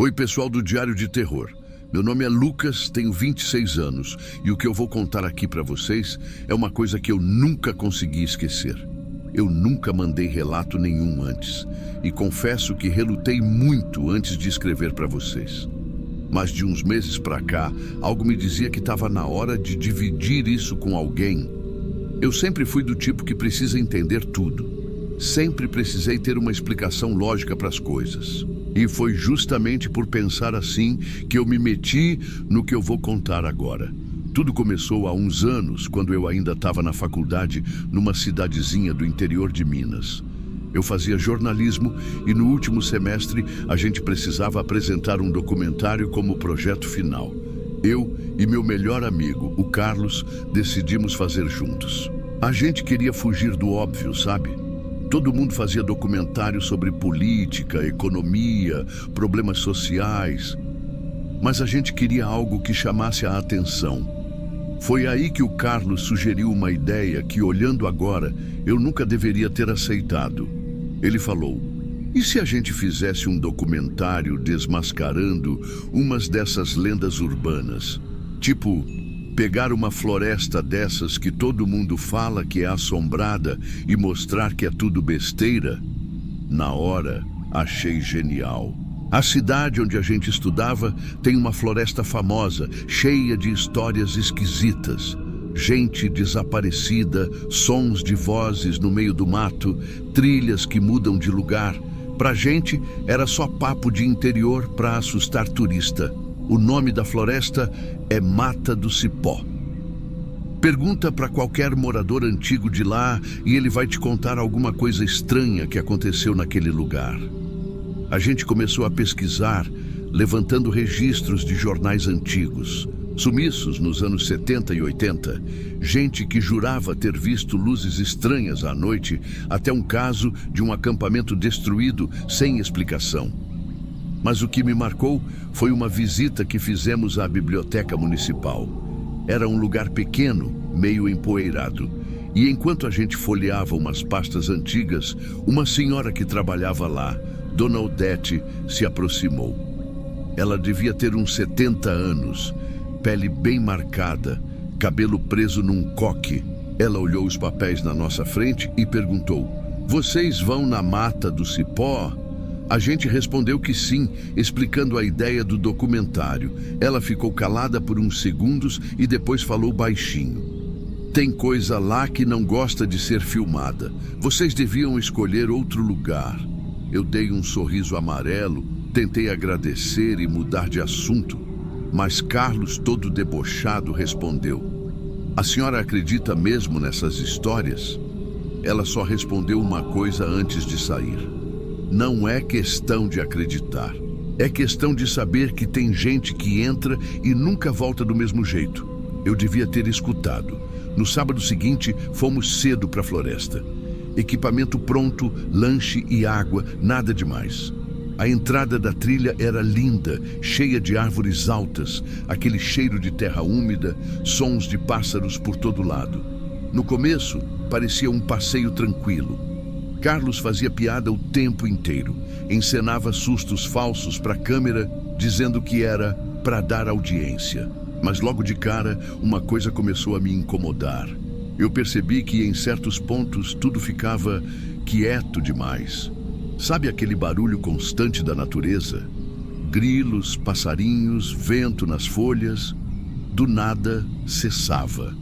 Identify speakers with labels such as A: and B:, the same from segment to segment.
A: Oi, pessoal do Diário de Terror. Meu nome é Lucas, tenho 26 anos e o que eu vou contar aqui para vocês é uma coisa que eu nunca consegui esquecer. Eu nunca mandei relato nenhum antes e confesso que relutei muito antes de escrever para vocês. Mas de uns meses para cá, algo me dizia que estava na hora de dividir isso com alguém. Eu sempre fui do tipo que precisa entender tudo. Sempre precisei ter uma explicação lógica para as coisas. E foi justamente por pensar assim que eu me meti no que eu vou contar agora. Tudo começou há uns anos, quando eu ainda estava na faculdade, numa cidadezinha do interior de Minas. Eu fazia jornalismo e no último semestre a gente precisava apresentar um documentário como projeto final. Eu e meu melhor amigo, o Carlos, decidimos fazer juntos. A gente queria fugir do óbvio, sabe? Todo mundo fazia documentários sobre política, economia, problemas sociais. Mas a gente queria algo que chamasse a atenção. Foi aí que o Carlos sugeriu uma ideia que, olhando agora, eu nunca deveria ter aceitado. Ele falou: e se a gente fizesse um documentário desmascarando umas dessas lendas urbanas? Tipo, pegar uma floresta dessas que todo mundo fala que é assombrada e mostrar que é tudo besteira? Na hora, achei genial. A cidade onde a gente estudava tem uma floresta famosa, cheia de histórias esquisitas. Gente desaparecida, sons de vozes no meio do mato, trilhas que mudam de lugar. Pra gente, era só papo de interior para assustar turista. O nome da floresta é Mata do Cipó. Pergunta para qualquer morador antigo de lá e ele vai te contar alguma coisa estranha que aconteceu naquele lugar. A gente começou a pesquisar, levantando registros de jornais antigos, sumiços nos anos 70 e 80, gente que jurava ter visto luzes estranhas à noite, até um caso de um acampamento destruído sem explicação. Mas o que me marcou foi uma visita que fizemos à biblioteca municipal. Era um lugar pequeno, meio empoeirado. E enquanto a gente folheava umas pastas antigas, uma senhora que trabalhava lá, Dona Odete, se aproximou. Ela devia ter uns 70 anos, pele bem marcada, cabelo preso num coque. Ela olhou os papéis na nossa frente e perguntou: "Vocês vão na Mata do Cipó?" A gente respondeu que sim, explicando a ideia do documentário. Ela ficou calada por uns segundos e depois falou baixinho: "Tem coisa lá que não gosta de ser filmada. Vocês deviam escolher outro lugar." Eu dei um sorriso amarelo, tentei agradecer e mudar de assunto, mas Carlos, todo debochado, respondeu: "A senhora acredita mesmo nessas histórias?" Ela só respondeu uma coisa antes de sair: "Não é questão de acreditar. É questão de saber que tem gente que entra e nunca volta do mesmo jeito." Eu devia ter escutado. No sábado seguinte, fomos cedo para a floresta. Equipamento pronto, lanche e água, nada demais. A entrada da trilha era linda, cheia de árvores altas, aquele cheiro de terra úmida, sons de pássaros por todo lado. No começo, parecia um passeio tranquilo. Carlos fazia piada o tempo inteiro, encenava sustos falsos para a câmera, dizendo que era para dar audiência. Mas logo de cara, uma coisa começou a me incomodar. Eu percebi que em certos pontos tudo ficava quieto demais. Sabe aquele barulho constante da natureza? Grilos, passarinhos, vento nas folhas. Do nada, cessava.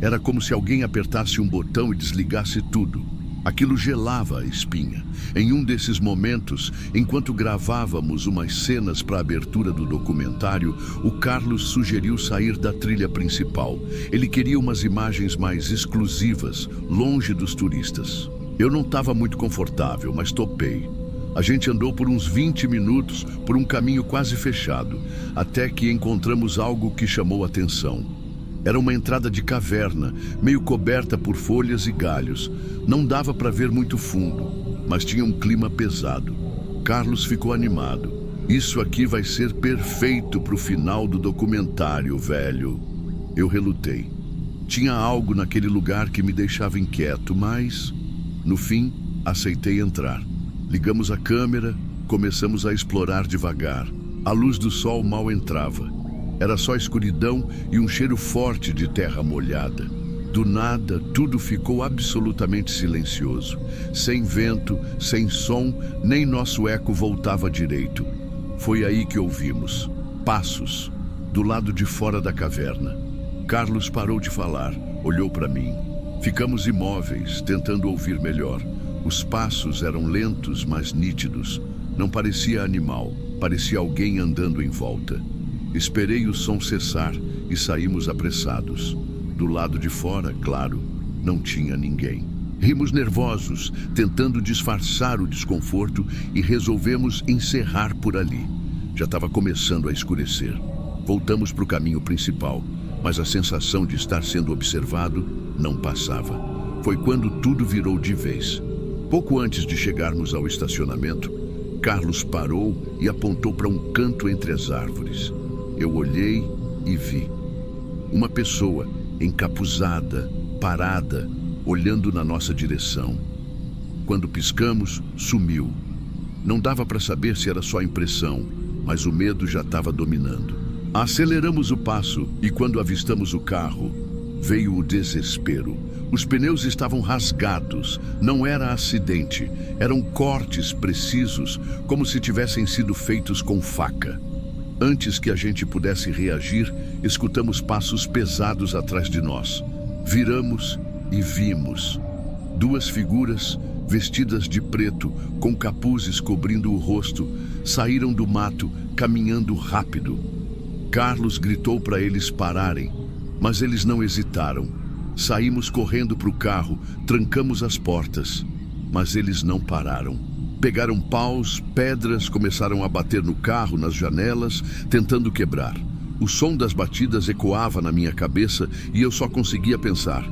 A: Era como se alguém apertasse um botão e desligasse tudo. Aquilo gelava a espinha. Em um desses momentos, enquanto gravávamos umas cenas para a abertura do documentário, o Carlos sugeriu sair da trilha principal. Ele queria umas imagens mais exclusivas, longe dos turistas. Eu não estava muito confortável, mas topei. A gente andou por uns 20 minutos por um caminho quase fechado, até que encontramos algo que chamou a atenção. Era uma entrada de caverna, meio coberta por folhas e galhos. Não dava para ver muito fundo, mas tinha um clima pesado. Carlos ficou animado. "Isso aqui vai ser perfeito para o final do documentário, velho." Eu relutei. Tinha algo naquele lugar que me deixava inquieto, mas, no fim, aceitei entrar. Ligamos a câmera, começamos a explorar devagar. A luz do sol mal entrava. Era só escuridão e um cheiro forte de terra molhada. Do nada, tudo ficou absolutamente silencioso. Sem vento, sem som, nem nosso eco voltava direito. Foi aí que ouvimos passos, do lado de fora da caverna. Carlos parou de falar, olhou para mim. Ficamos imóveis, tentando ouvir melhor. Os passos eram lentos, mas nítidos. Não parecia animal, parecia alguém andando em volta. Esperei o som cessar e saímos apressados. Do lado de fora, claro, não tinha ninguém. Rimos nervosos, tentando disfarçar o desconforto e resolvemos encerrar por ali. Já estava começando a escurecer. Voltamos para o caminho principal, mas a sensação de estar sendo observado não passava. Foi quando tudo virou de vez. Pouco antes de chegarmos ao estacionamento, Carlos parou e apontou para um canto entre as árvores. Eu olhei e vi uma pessoa encapuzada, parada, olhando na nossa direção. Quando piscamos, sumiu. Não dava para saber se era só impressão, mas o medo já estava dominando. Aceleramos o passo e quando avistamos o carro, veio o desespero. Os pneus estavam rasgados, não era acidente, eram cortes precisos, como se tivessem sido feitos com faca. Antes que a gente pudesse reagir, escutamos passos pesados atrás de nós. Viramos e vimos duas figuras vestidas de preto, com capuzes cobrindo o rosto, saíram do mato, caminhando rápido. Carlos gritou para eles pararem, mas eles não hesitaram. Saímos correndo para o carro, trancamos as portas, mas eles não pararam. Pegaram paus, pedras, começaram a bater no carro, nas janelas, tentando quebrar. O som das batidas ecoava na minha cabeça e eu só conseguia pensar: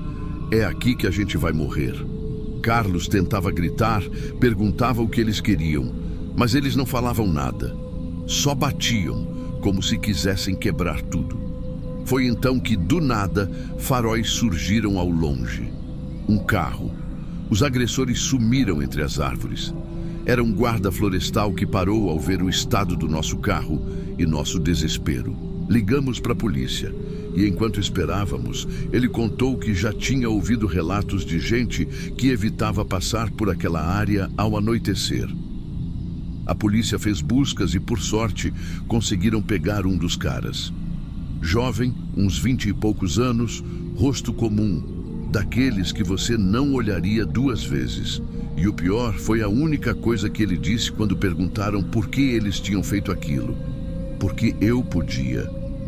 A: é aqui que a gente vai morrer. Carlos tentava gritar, perguntava o que eles queriam, mas eles não falavam nada. Só batiam, como se quisessem quebrar tudo. Foi então que, do nada, faróis surgiram ao longe. Um carro. Os agressores sumiram entre as árvores. Era um guarda florestal que parou ao ver o estado do nosso carro e nosso desespero. Ligamos para a polícia e, enquanto esperávamos, ele contou que já tinha ouvido relatos de gente que evitava passar por aquela área ao anoitecer. A polícia fez buscas e, por sorte, conseguiram pegar um dos caras. Jovem, uns 20 e poucos anos, rosto comum, daqueles que você não olharia duas vezes. E o pior foi a única coisa que ele disse quando perguntaram por que eles tinham feito aquilo. Porque eu podia,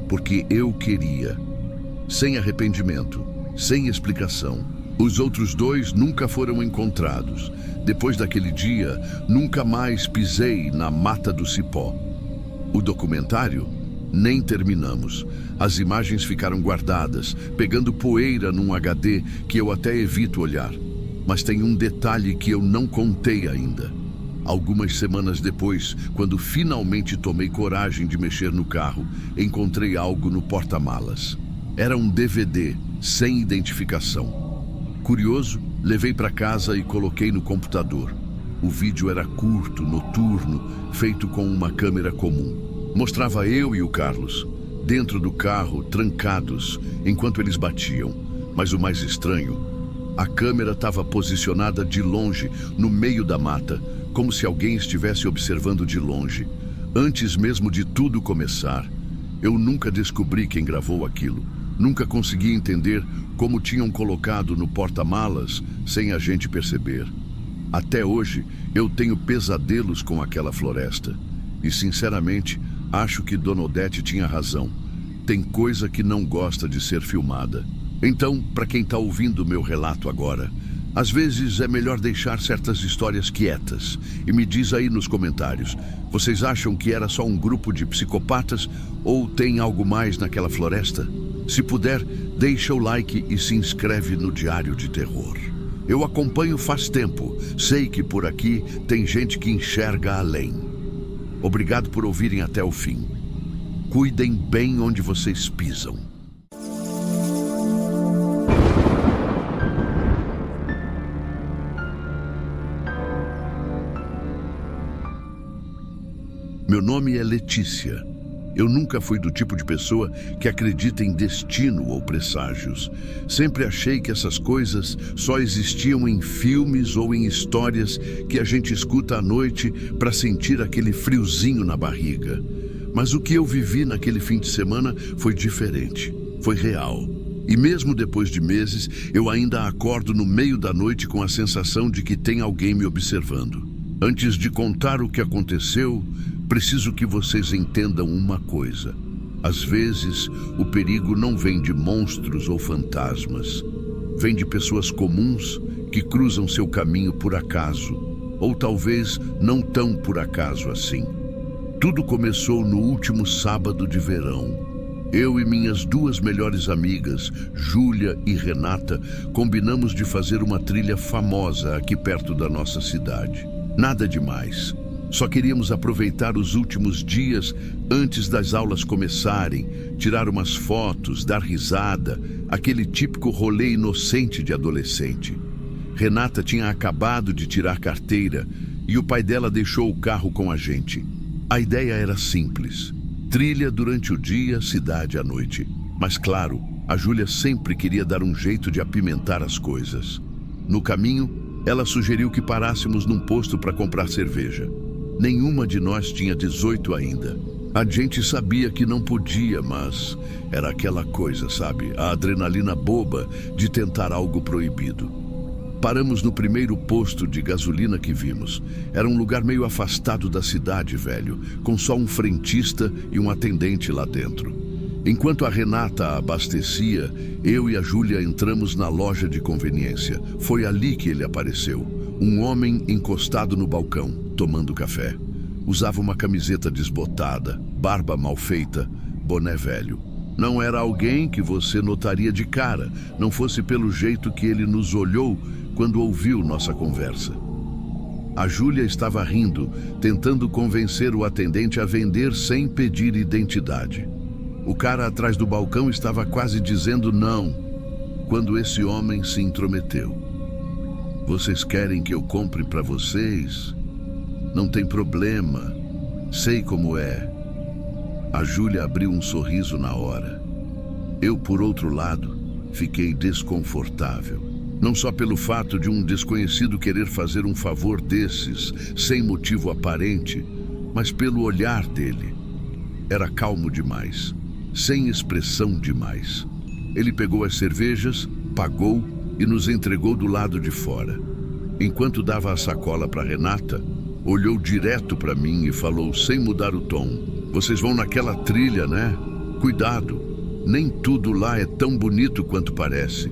A: porque eu queria. Sem arrependimento, sem explicação. Os outros dois nunca foram encontrados. Depois daquele dia, nunca mais pisei na Mata do Cipó. O documentário? Nem terminamos. As imagens ficaram guardadas, pegando poeira num HD que eu até evito olhar. Mas tem um detalhe que eu não contei ainda. Algumas semanas depois, quando finalmente tomei coragem de mexer no carro, encontrei algo no porta-malas. Era um DVD, sem identificação. Curioso, levei para casa e coloquei no computador. O vídeo era curto, noturno, feito com uma câmera comum. Mostrava eu e o Carlos, dentro do carro, trancados, enquanto eles batiam. Mas o mais estranho, a câmera estava posicionada de longe, no meio da mata, como se alguém estivesse observando de longe. Antes mesmo de tudo começar, eu nunca descobri quem gravou aquilo. Nunca consegui entender como tinham colocado no porta-malas sem a gente perceber. Até hoje, eu tenho pesadelos com aquela floresta. E, sinceramente, acho que Dona Odete tinha razão. Tem coisa que não gosta de ser filmada. Então, para quem está ouvindo o meu relato agora, às vezes é melhor deixar certas histórias quietas. E me diz aí nos comentários, vocês acham que era só um grupo de psicopatas ou tem algo mais naquela floresta? Se puder, deixa o like e se inscreve no Diário de Terror. Eu acompanho faz tempo, sei que por aqui tem gente que enxerga além. Obrigado por ouvirem até o fim. Cuidem bem onde vocês pisam. Meu nome é Letícia. Eu nunca fui do tipo de pessoa que acredita em destino ou presságios. Sempre achei que essas coisas só existiam em filmes ou em histórias que a gente escuta à noite para sentir aquele friozinho na barriga. Mas o que eu vivi naquele fim de semana foi diferente, foi real. E mesmo depois de meses, eu ainda acordo no meio da noite com a sensação de que tem alguém me observando. Antes de contar o que aconteceu, preciso que vocês entendam uma coisa. Às vezes, o perigo não vem de monstros ou fantasmas. Vem de pessoas comuns que cruzam seu caminho por acaso, ou talvez não tão por acaso assim. Tudo começou no último sábado de verão. Eu e minhas duas melhores amigas, Júlia e Renata, combinamos de fazer uma trilha famosa aqui perto da nossa cidade. Nada demais. Só queríamos aproveitar os últimos dias antes das aulas começarem, tirar umas fotos, dar risada, aquele típico rolê inocente de adolescente. Renata tinha acabado de tirar carteira e o pai dela deixou o carro com a gente. A ideia era simples. Trilha durante o dia, cidade à noite. Mas claro, a Júlia sempre queria dar um jeito de apimentar as coisas. No caminho, ela sugeriu que parássemos num posto para comprar cerveja. Nenhuma de nós tinha 18 ainda. A gente sabia que não podia, mas era aquela coisa, sabe? A adrenalina boba de tentar algo proibido. Paramos no primeiro posto de gasolina que vimos. Era um lugar meio afastado da cidade, velho, com só um frentista e um atendente lá dentro. Enquanto a Renata abastecia, eu e a Júlia entramos na loja de conveniência. Foi ali que ele apareceu. Um homem encostado no balcão, tomando café. Usava uma camiseta desbotada, barba mal feita, boné velho. Não era alguém que você notaria de cara, não fosse pelo jeito que ele nos olhou quando ouviu nossa conversa. A Júlia estava rindo, tentando convencer o atendente a vender sem pedir identidade. O cara atrás do balcão estava quase dizendo não, quando esse homem se intrometeu. Vocês querem que eu compre para vocês? Não tem problema, sei como é. A Júlia abriu um sorriso na hora. Eu, por outro lado, fiquei desconfortável. Não só pelo fato de um desconhecido querer fazer um favor desses, sem motivo aparente, mas pelo olhar dele. Era calmo demais, sem expressão demais. Ele pegou as cervejas, pagou e nos entregou do lado de fora. Enquanto dava a sacola para Renata, olhou direto para mim e falou sem mudar o tom: "Vocês vão naquela trilha, né? Cuidado, nem tudo lá é tão bonito quanto parece."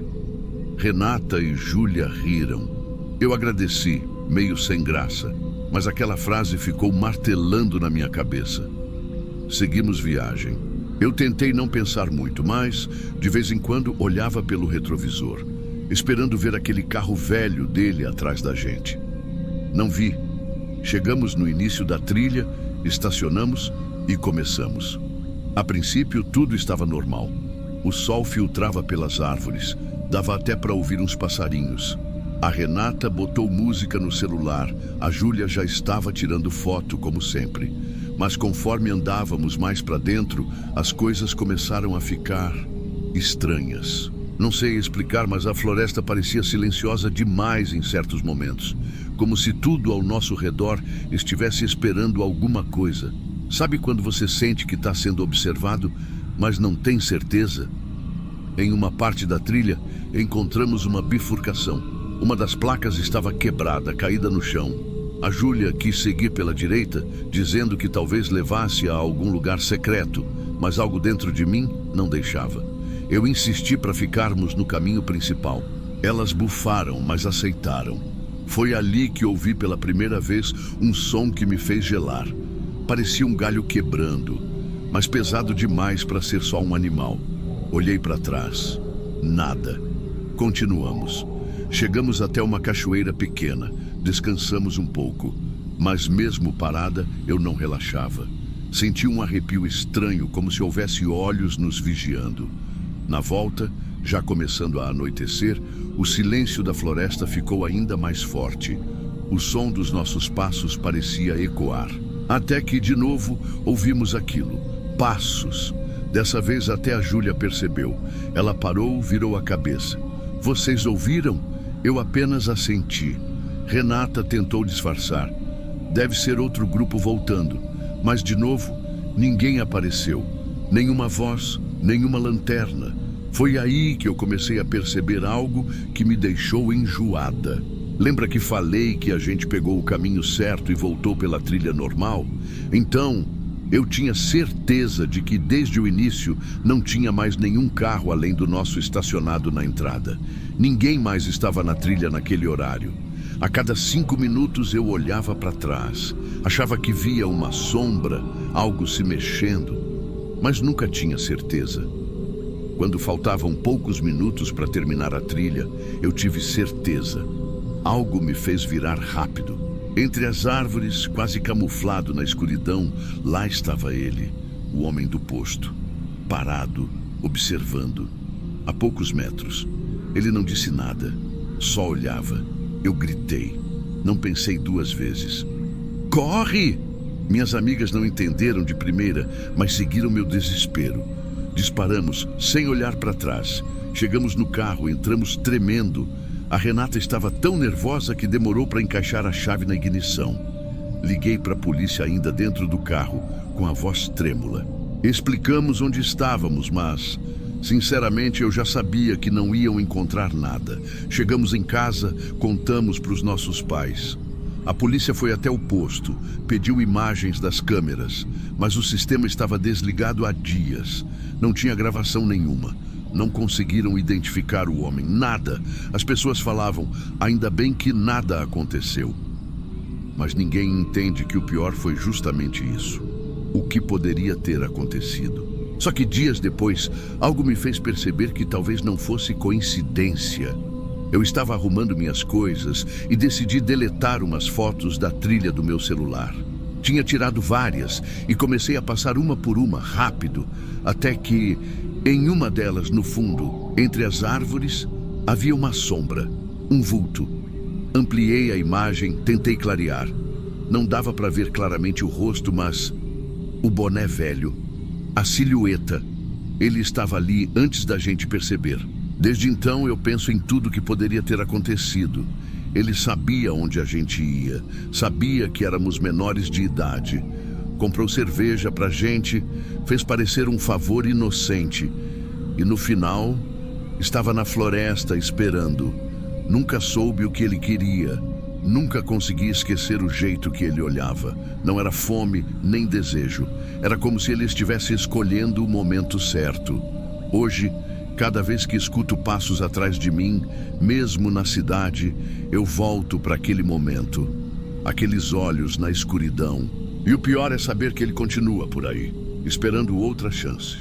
A: Renata e Júlia riram. Eu agradeci, meio sem graça, mas aquela frase ficou martelando na minha cabeça. Seguimos viagem. Eu tentei não pensar muito, mas, de vez em quando, olhava pelo retrovisor, esperando ver aquele carro velho dele atrás da gente. Não vi. Chegamos no início da trilha, estacionamos e começamos. A princípio, tudo estava normal. O sol filtrava pelas árvores, dava até para ouvir uns passarinhos. A Renata botou música no celular, a Júlia já estava tirando foto, como sempre. Mas conforme andávamos mais para dentro, as coisas começaram a ficar estranhas. Não sei explicar, mas a floresta parecia silenciosa demais em certos momentos, como se tudo ao nosso redor estivesse esperando alguma coisa. Sabe quando você sente que está sendo observado, mas não tem certeza? Em uma parte da trilha, encontramos uma bifurcação. Uma das placas estava quebrada, caída no chão. A Júlia quis seguir pela direita, dizendo que talvez levasse a algum lugar secreto, mas algo dentro de mim não deixava. Eu insisti para ficarmos no caminho principal. Elas bufaram, mas aceitaram. Foi ali que ouvi pela primeira vez um som que me fez gelar. Parecia um galho quebrando, mas pesado demais para ser só um animal. Olhei para trás. Nada. Continuamos. Chegamos até uma cachoeira pequena. Descansamos um pouco. Mas mesmo parada, eu não relaxava. Senti um arrepio estranho, como se houvesse olhos nos vigiando. Na volta, já começando a anoitecer, o silêncio da floresta ficou ainda mais forte. O som dos nossos passos parecia ecoar. Até que, de novo, ouvimos aquilo. Passos. Dessa vez até a Júlia percebeu. Ela parou, virou a cabeça. Vocês ouviram? Eu apenas assenti. Renata tentou disfarçar. Deve ser outro grupo voltando. Mas, de novo, ninguém apareceu. Nenhuma voz, nenhuma lanterna. Foi aí que eu comecei a perceber algo que me deixou enjoada. Lembra que falei que a gente pegou o caminho certo e voltou pela trilha normal? Então, eu tinha certeza de que desde o início não tinha mais nenhum carro além do nosso estacionado na entrada. Ninguém mais estava na trilha naquele horário. A cada 5 minutos eu olhava para trás. Achava que via uma sombra, algo se mexendo, mas nunca tinha certeza. Quando faltavam poucos minutos para terminar a trilha, eu tive certeza. Algo me fez virar rápido. Entre as árvores, quase camuflado na escuridão, lá estava ele, o homem do posto, parado, observando. A poucos metros. Ele não disse nada, só olhava. Eu gritei. Não pensei 2 vezes. Corre! Minhas amigas não entenderam de primeira, mas seguiram meu desespero. Disparamos, sem olhar para trás. Chegamos no carro, entramos tremendo. A Renata estava tão nervosa que demorou para encaixar a chave na ignição. Liguei para a polícia ainda dentro do carro, com a voz trêmula. Explicamos onde estávamos, mas, sinceramente, eu já sabia que não iam encontrar nada. Chegamos em casa, contamos para os nossos pais. A polícia foi até o posto, pediu imagens das câmeras, mas o sistema estava desligado há dias. Não tinha gravação nenhuma. Não conseguiram identificar o homem, nada. As pessoas falavam, ainda bem que nada aconteceu. Mas ninguém entende que o pior foi justamente isso. O que poderia ter acontecido. Só que dias depois, algo me fez perceber que talvez não fosse coincidência. Eu estava arrumando minhas coisas e decidi deletar umas fotos da trilha do meu celular. Tinha tirado várias e comecei a passar uma por uma, rápido, até que, em uma delas, no fundo, entre as árvores, havia uma sombra, um vulto. Ampliei a imagem, tentei clarear. Não dava para ver claramente o rosto, mas o boné velho, a silhueta, ele estava ali antes da gente perceber. Desde então eu penso em tudo que poderia ter acontecido. Ele sabia onde a gente ia, sabia que éramos menores de idade. Comprou cerveja pra gente, fez parecer um favor inocente. E no final, estava na floresta esperando. Nunca soube o que ele queria. Nunca consegui esquecer o jeito que ele olhava. Não era fome nem desejo. Era como se ele estivesse escolhendo o momento certo. Hoje, cada vez que escuto passos atrás de mim, mesmo na cidade, eu volto para aquele momento. Aqueles olhos na escuridão. E o pior é saber que ele continua por aí, esperando outra chance.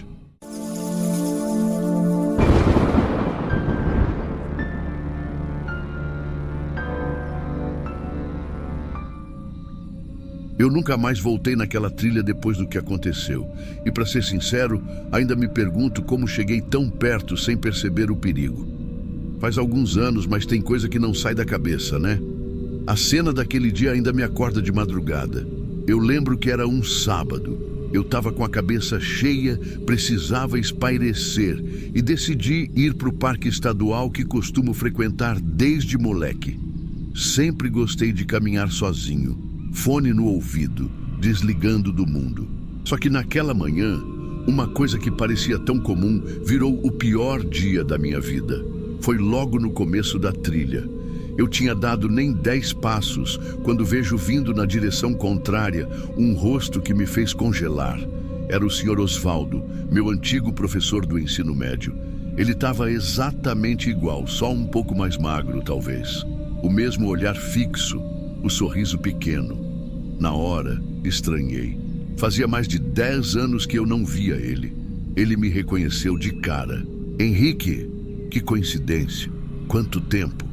A: Eu nunca mais voltei naquela trilha depois do que aconteceu. E, para ser sincero, ainda me pergunto como cheguei tão perto sem perceber o perigo. Faz alguns anos, mas tem coisa que não sai da cabeça, né? A cena daquele dia ainda me acorda de madrugada. Eu lembro que era um sábado. Eu estava com a cabeça cheia, precisava espairecer e decidi ir para o parque estadual que costumo frequentar desde moleque. Sempre gostei de caminhar sozinho, fone no ouvido, desligando do mundo. Só que naquela manhã, uma coisa que parecia tão comum virou o pior dia da minha vida. Foi logo no começo da trilha. Eu tinha dado nem 10 passos quando vejo vindo na direção contrária um rosto que me fez congelar. Era o Sr. Osvaldo, meu antigo professor do ensino médio. Ele estava exatamente igual, só um pouco mais magro, talvez. O mesmo olhar fixo, o sorriso pequeno. Na hora, estranhei. Fazia mais de 10 anos que eu não via ele. Ele me reconheceu de cara. Henrique, que coincidência. Quanto tempo.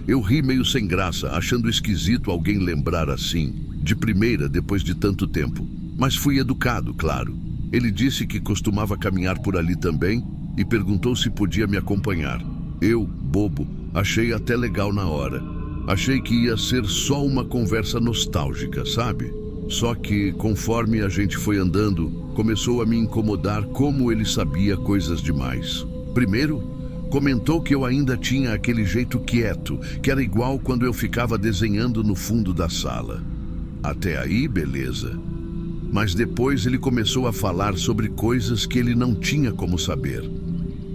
A: Eu ri meio sem graça, achando esquisito alguém lembrar assim, de primeira, depois de tanto tempo. Mas fui educado, claro. Ele disse que costumava caminhar por ali também e perguntou se podia me acompanhar. Eu, bobo, achei até legal na hora. Achei que ia ser só uma conversa nostálgica, sabe? Só que, conforme a gente foi andando, começou a me incomodar como ele sabia coisas demais. Primeiro, comentou que eu ainda tinha aquele jeito quieto, que era igual quando eu ficava desenhando no fundo da sala. Até aí, beleza. Mas depois ele começou a falar sobre coisas que ele não tinha como saber.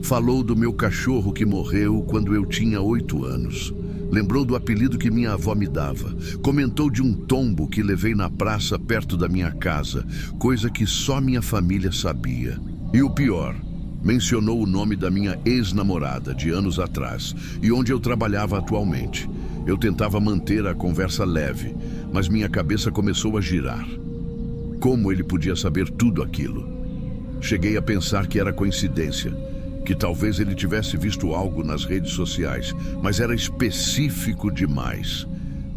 A: Falou do meu cachorro que morreu quando eu tinha 8 anos. Lembrou do apelido que minha avó me dava. Comentou de um tombo que levei na praça perto da minha casa, coisa que só minha família sabia. E o pior, mencionou o nome da minha ex-namorada de anos atrás e onde eu trabalhava atualmente. Eu tentava manter a conversa leve, mas minha cabeça começou a girar. Como ele podia saber tudo aquilo? Cheguei a pensar que era coincidência, que talvez ele tivesse visto algo nas redes sociais, mas era específico demais.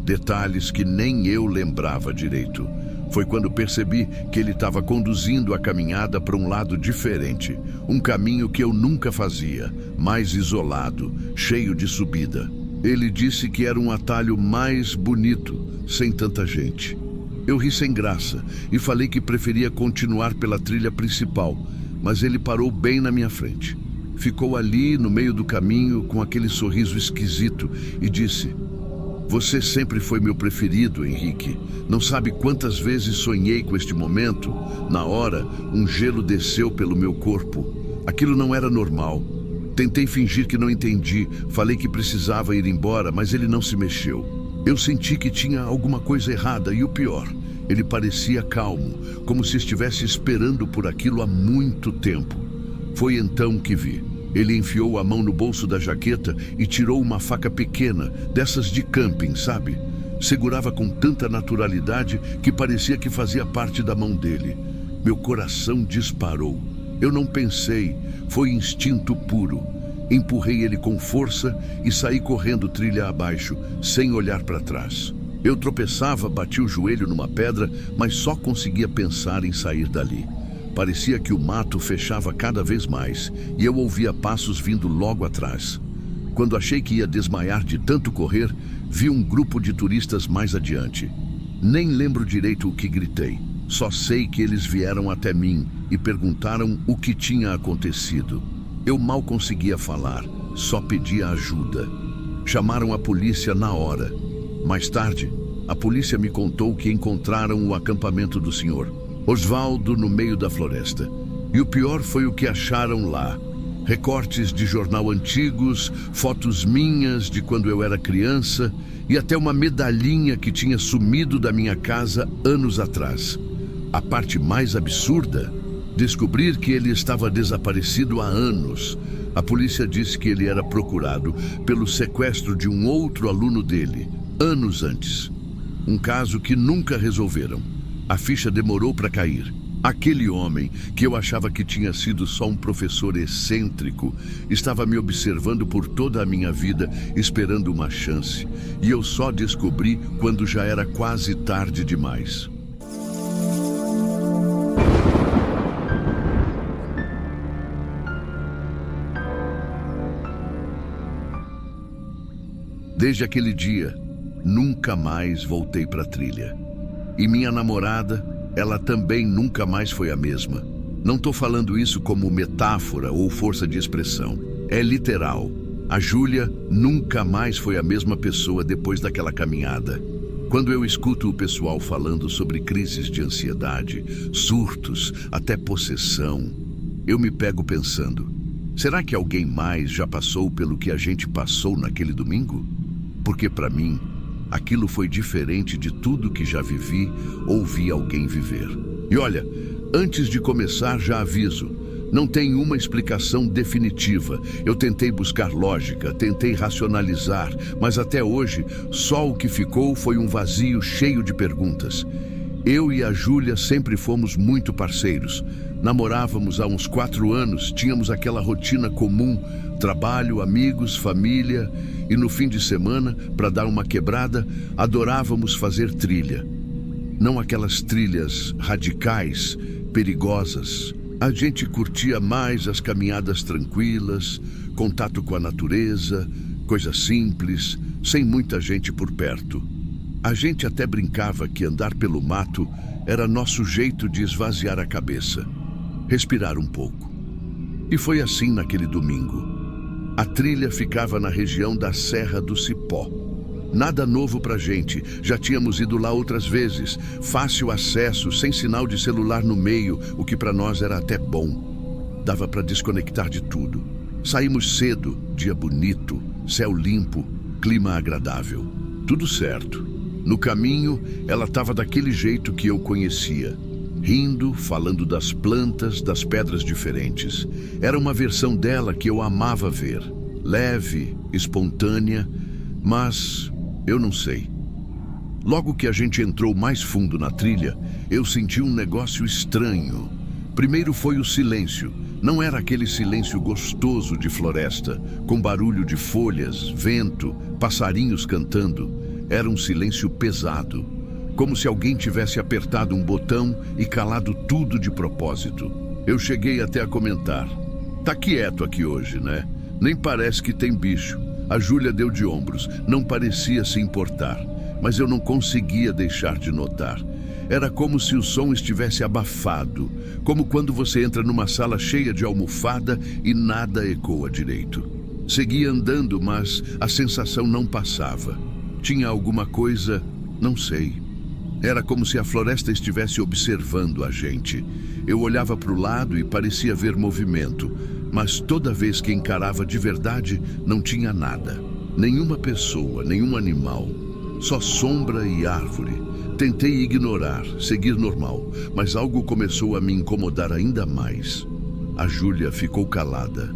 A: Detalhes que nem eu lembrava direito. Foi quando percebi que ele estava conduzindo a caminhada para um lado diferente, um caminho que eu nunca fazia, mais isolado, cheio de subida. Ele disse que era um atalho mais bonito, sem tanta gente. Eu ri sem graça e falei que preferia continuar pela trilha principal, mas ele parou bem na minha frente. Ficou ali no meio do caminho com aquele sorriso esquisito e disse: "Você sempre foi meu preferido, Henrique. Não sabe quantas vezes sonhei com este momento? Na hora, um gelo desceu pelo meu corpo. Aquilo não era normal. Tentei fingir que não entendi. Falei que precisava ir embora, mas ele não se mexeu. Eu senti que tinha alguma coisa errada e o pior, ele parecia calmo, como se estivesse esperando por aquilo há muito tempo. Foi então que vi. Ele enfiou a mão no bolso da jaqueta e tirou uma faca pequena, dessas de camping, sabe? Segurava com tanta naturalidade que parecia que fazia parte da mão dele. Meu coração disparou. Eu não pensei, foi instinto puro. Empurrei ele com força e saí correndo trilha abaixo, sem olhar para trás. Eu tropeçava, bati o joelho numa pedra, mas só conseguia pensar em sair dali. Parecia que o mato fechava cada vez mais e eu ouvia passos vindo logo atrás. Quando achei que ia desmaiar de tanto correr, vi um grupo de turistas mais adiante. Nem lembro direito o que gritei. Só sei que eles vieram até mim e perguntaram o que tinha acontecido. Eu mal conseguia falar, só pedia ajuda. Chamaram a polícia na hora. Mais tarde, a polícia me contou que encontraram o acampamento do senhor Osvaldo no meio da floresta. E o pior foi o que acharam lá. Recortes de jornal antigos, fotos minhas de quando eu era criança e até uma medalhinha que tinha sumido da minha casa anos atrás. A parte mais absurda, descobrir que ele estava desaparecido há anos. A polícia disse que ele era procurado pelo sequestro de um outro aluno dele, anos antes. Um caso que nunca resolveram. A ficha demorou para cair. Aquele homem, que eu achava que tinha sido só um professor excêntrico, estava me observando por toda a minha vida, esperando uma chance. E eu só descobri quando já era quase tarde demais. Desde aquele dia, nunca mais voltei para a trilha. E minha namorada, ela também nunca mais foi a mesma. Não estou falando isso como metáfora ou força de expressão. É literal. A Júlia nunca mais foi a mesma pessoa depois daquela caminhada. Quando eu escuto o pessoal falando sobre crises de ansiedade, surtos, até possessão, eu me pego pensando: será que alguém mais já passou pelo que a gente passou naquele domingo? Porque para mim, aquilo foi diferente de tudo que já vivi ou vi alguém viver. E olha, antes de começar já aviso, não tem uma explicação definitiva. Eu tentei buscar lógica, tentei racionalizar, mas até hoje só o que ficou foi um vazio cheio de perguntas. Eu e a Júlia sempre fomos muito parceiros. Namorávamos há uns 4 anos, tínhamos aquela rotina comum, trabalho, amigos, família, e no fim de semana, para dar uma quebrada, adorávamos fazer trilha. Não aquelas trilhas radicais, perigosas. A gente curtia mais as caminhadas tranquilas, contato com a natureza, coisas simples, sem muita gente por perto. A gente até brincava que andar pelo mato era nosso jeito de esvaziar a cabeça, respirar um pouco. E foi assim naquele domingo. A trilha ficava na região da Serra do Cipó. Nada novo pra gente, já tínhamos ido lá outras vezes. Fácil acesso, sem sinal de celular no meio, o que pra nós era até bom. Dava pra desconectar de tudo. Saímos cedo, dia bonito, céu limpo, clima agradável. Tudo certo. No caminho, ela estava daquele jeito que eu conhecia. Rindo, falando das plantas, das pedras diferentes. Era uma versão dela que eu amava ver. Leve, espontânea, mas eu não sei. Logo que a gente entrou mais fundo na trilha, eu senti um negócio estranho. Primeiro foi o silêncio. Não era aquele silêncio gostoso de floresta, com barulho de folhas, vento, passarinhos cantando. Era um silêncio pesado, como se alguém tivesse apertado um botão e calado tudo de propósito. Eu cheguei até a comentar: "Tá quieto aqui hoje, né? Nem parece que tem bicho." A Júlia deu de ombros, não parecia se importar, mas eu não conseguia deixar de notar. Era como se o som estivesse abafado, como quando você entra numa sala cheia de almofada e nada ecoa direito. Segui andando, mas a sensação não passava. Tinha alguma coisa, não sei. Era como se a floresta estivesse observando a gente. Eu olhava para o lado e parecia ver movimento, mas toda vez que encarava de verdade, não tinha nada. Nenhuma pessoa, nenhum animal. Só sombra e árvore. Tentei ignorar, seguir normal, mas algo começou a me incomodar ainda mais. A Júlia ficou calada.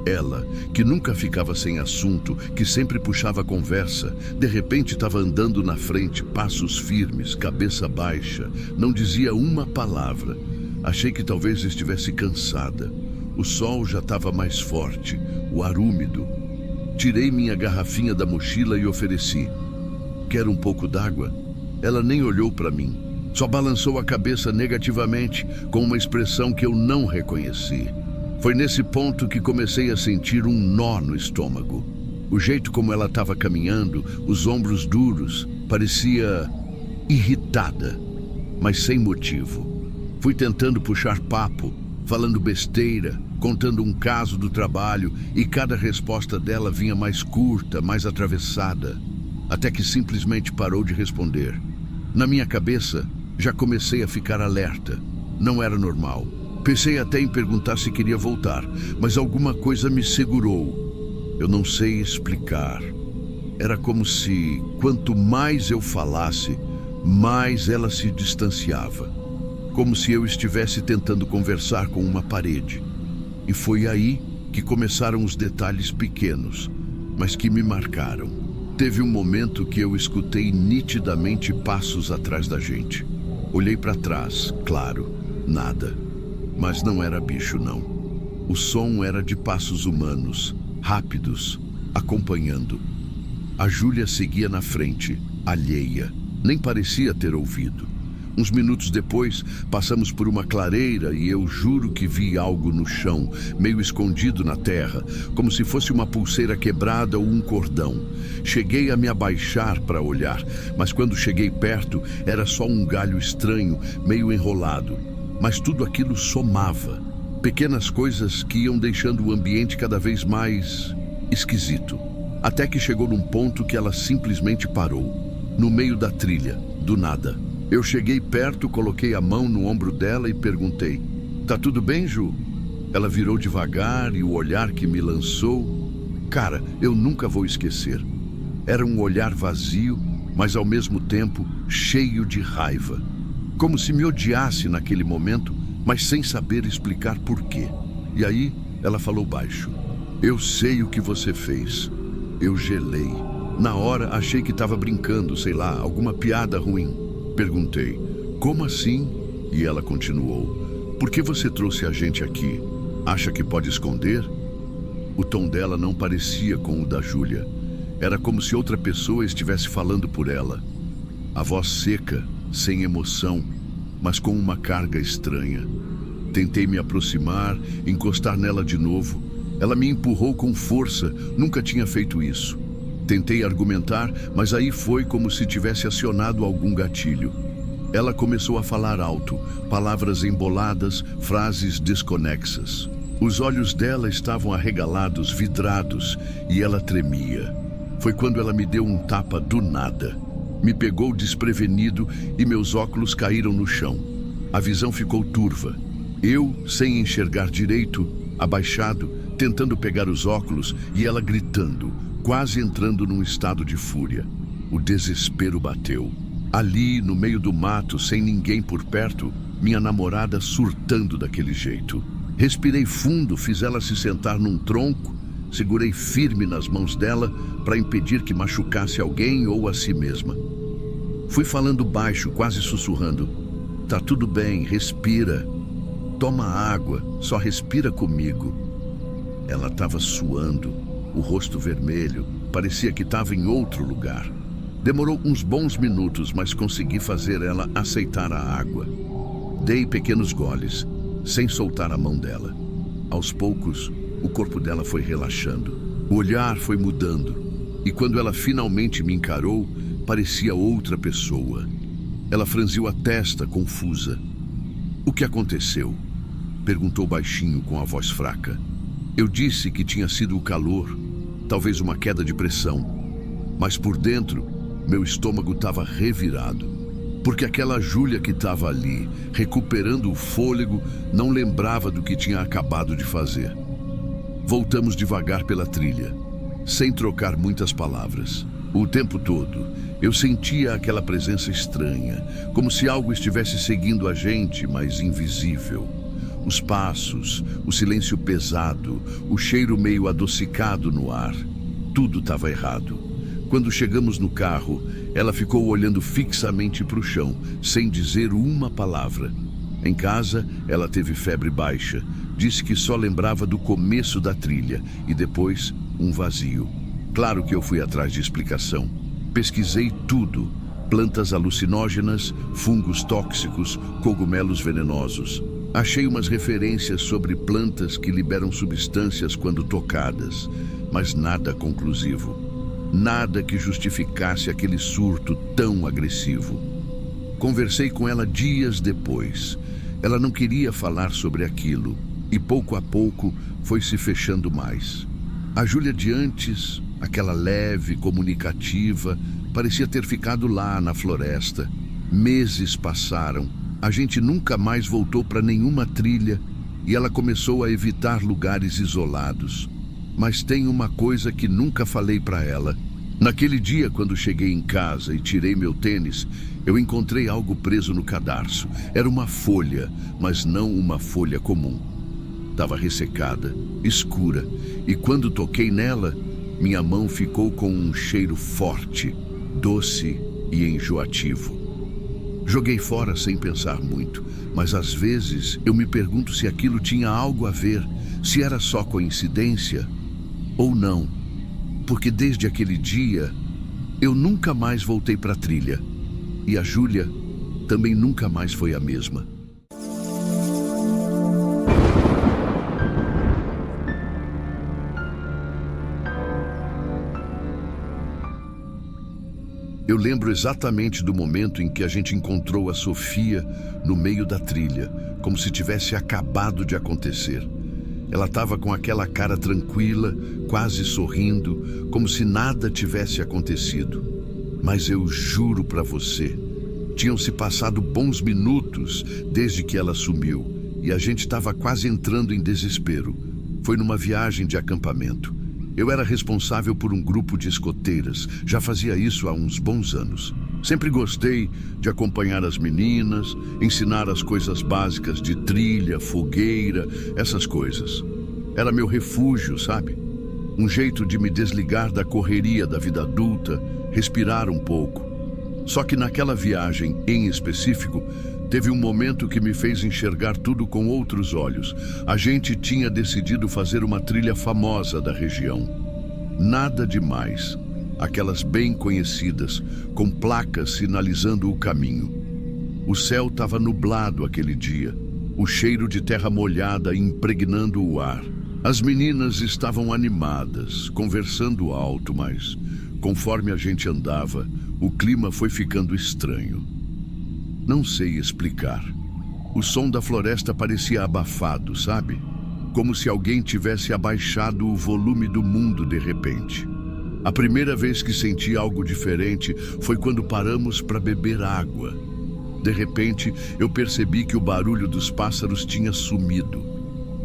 A: Ela, que nunca ficava sem assunto, que sempre puxava a conversa, de repente estava andando na frente, passos firmes, cabeça baixa, não dizia uma palavra. Achei que talvez estivesse cansada. O sol já estava mais forte, o ar úmido. Tirei minha garrafinha da mochila e ofereci. "Quer um pouco d'água?" Ela nem olhou para mim, só balançou a cabeça negativamente, com uma expressão que eu não reconheci. Foi nesse ponto que comecei a sentir um nó no estômago. O jeito como ela estava caminhando, os ombros duros, parecia irritada, mas sem motivo. Fui tentando puxar papo, falando besteira, contando um caso do trabalho, e cada resposta dela vinha mais curta, mais atravessada, até que simplesmente parou de responder. Na minha cabeça, já comecei a ficar alerta. Não era normal. Pensei até em perguntar se queria voltar, mas alguma coisa me segurou. Eu não sei explicar. Era como se, quanto mais eu falasse, mais ela se distanciava. Como se eu estivesse tentando conversar com uma parede. E foi aí que começaram os detalhes pequenos, mas que me marcaram. Teve um momento que eu escutei nitidamente passos atrás da gente. Olhei para trás, claro, nada. Mas não era bicho, não. O som era de passos humanos, rápidos, acompanhando. A Júlia seguia na frente, alheia. Nem parecia ter ouvido. Uns minutos depois, passamos por uma clareira e eu juro que vi algo no chão, meio escondido na terra, como se fosse uma pulseira quebrada ou um cordão. Cheguei a me abaixar para olhar, mas quando cheguei perto, era só um galho estranho, meio enrolado. Mas tudo aquilo somava. Pequenas coisas que iam deixando o ambiente cada vez mais esquisito. Até que chegou num ponto que ela simplesmente parou, no meio da trilha, do nada. Eu cheguei perto, coloquei a mão no ombro dela e perguntei: "Tá tudo bem, Ju?" Ela virou devagar e o olhar que me lançou, cara, eu nunca vou esquecer. Era um olhar vazio, mas ao mesmo tempo cheio de raiva. Como se me odiasse naquele momento, mas sem saber explicar por quê. E aí ela falou baixo: "Eu sei o que você fez." Eu gelei. Na hora achei que estava brincando, sei lá, alguma piada ruim. Perguntei: "Como assim?" E ela continuou: "Por que você trouxe a gente aqui? Acha que pode esconder?" O tom dela não parecia com o da Júlia. Era como se outra pessoa estivesse falando por ela. A voz seca, sem emoção, mas com uma carga estranha. Tentei me aproximar, encostar nela de novo. Ela me empurrou com força, nunca tinha feito isso. Tentei argumentar, mas aí foi como se tivesse acionado algum gatilho. Ela começou a falar alto, palavras emboladas, frases desconexas. Os olhos dela estavam arregalados, vidrados, e ela tremia. Foi quando ela me deu um tapa do nada. Me pegou desprevenido e meus óculos caíram no chão. A visão ficou turva. Eu, sem enxergar direito, abaixado, tentando pegar os óculos, e ela gritando, quase entrando num estado de fúria. O desespero bateu. Ali, no meio do mato, sem ninguém por perto, minha namorada surtando daquele jeito. Respirei fundo, fiz ela se sentar num tronco, segurei firme nas mãos dela para impedir que machucasse alguém ou a si mesma. Fui falando baixo, quase sussurrando. Tá tudo bem, respira. Toma água, só respira comigo. Ela estava suando, o rosto vermelho, parecia que estava em outro lugar. Demorou uns bons minutos, mas consegui fazer ela aceitar a água. Dei pequenos goles, sem soltar a mão dela. Aos poucos, o corpo dela foi relaxando. O olhar foi mudando. E quando ela finalmente me encarou, parecia outra pessoa. Ela franziu a testa, confusa. O que aconteceu? Perguntou baixinho com a voz fraca. Eu disse que tinha sido o calor, talvez uma queda de pressão. Mas por dentro, meu estômago estava revirado. Porque aquela Júlia que estava ali, recuperando o fôlego, não lembrava do que tinha acabado de fazer. Voltamos devagar pela trilha, sem trocar muitas palavras. O tempo todo, eu sentia aquela presença estranha, como se algo estivesse seguindo a gente, mas invisível. Os passos, o silêncio pesado, o cheiro meio adocicado no ar. Tudo estava errado. Quando chegamos no carro, ela ficou olhando fixamente para o chão, sem dizer uma palavra. Em casa, ela teve febre baixa. Disse que só lembrava do começo da trilha e depois um vazio. Claro que eu fui atrás de explicação. Pesquisei tudo. Plantas alucinógenas, fungos tóxicos, cogumelos venenosos. Achei umas referências sobre plantas que liberam substâncias quando tocadas, mas nada conclusivo. Nada que justificasse aquele surto tão agressivo. Conversei com ela dias depois. Ela não queria falar sobre aquilo e pouco a pouco foi se fechando mais. A Júlia de antes, aquela leve, comunicativa, parecia ter ficado lá na floresta. Meses passaram, a gente nunca mais voltou para nenhuma trilha e ela começou a evitar lugares isolados. Mas tem uma coisa que nunca falei para ela. Naquele dia, quando cheguei em casa e tirei meu tênis, eu encontrei algo preso no cadarço. Era uma folha, mas não uma folha comum. Estava ressecada, escura, e quando toquei nela, minha mão ficou com um cheiro forte, doce e enjoativo. Joguei fora sem pensar muito, mas às vezes eu me pergunto se aquilo tinha algo a ver, se era só coincidência ou não, porque desde aquele dia eu nunca mais voltei para a trilha e a Júlia também nunca mais foi a mesma. Eu lembro exatamente do momento em que a gente encontrou a Sofia no meio da trilha, como se tivesse acabado de acontecer. Ela estava com aquela cara tranquila, quase sorrindo, como se nada tivesse acontecido. Mas eu juro para você, tinham se passado bons minutos desde que ela sumiu e a gente estava quase entrando em desespero. Foi numa viagem de acampamento. Eu era responsável por um grupo de escoteiras, já fazia isso há uns bons anos. Sempre gostei de acompanhar as meninas, ensinar as coisas básicas de trilha, fogueira, essas coisas. Era meu refúgio, sabe? Um jeito de me desligar da correria da vida adulta, respirar um pouco. Só que naquela viagem, em específico, teve um momento que me fez enxergar tudo com outros olhos. A gente tinha decidido fazer uma trilha famosa da região. Nada demais. Aquelas bem conhecidas, com placas sinalizando o caminho. O céu estava nublado aquele dia, o cheiro de terra molhada impregnando o ar. As meninas estavam animadas, conversando alto, mas Conforme a gente andava, o clima foi ficando estranho. Não sei explicar. O som da floresta parecia abafado, sabe? Como se alguém tivesse abaixado o volume do mundo de repente. A primeira vez que senti algo diferente foi quando paramos para beber água. De repente, eu percebi que o barulho dos pássaros tinha sumido.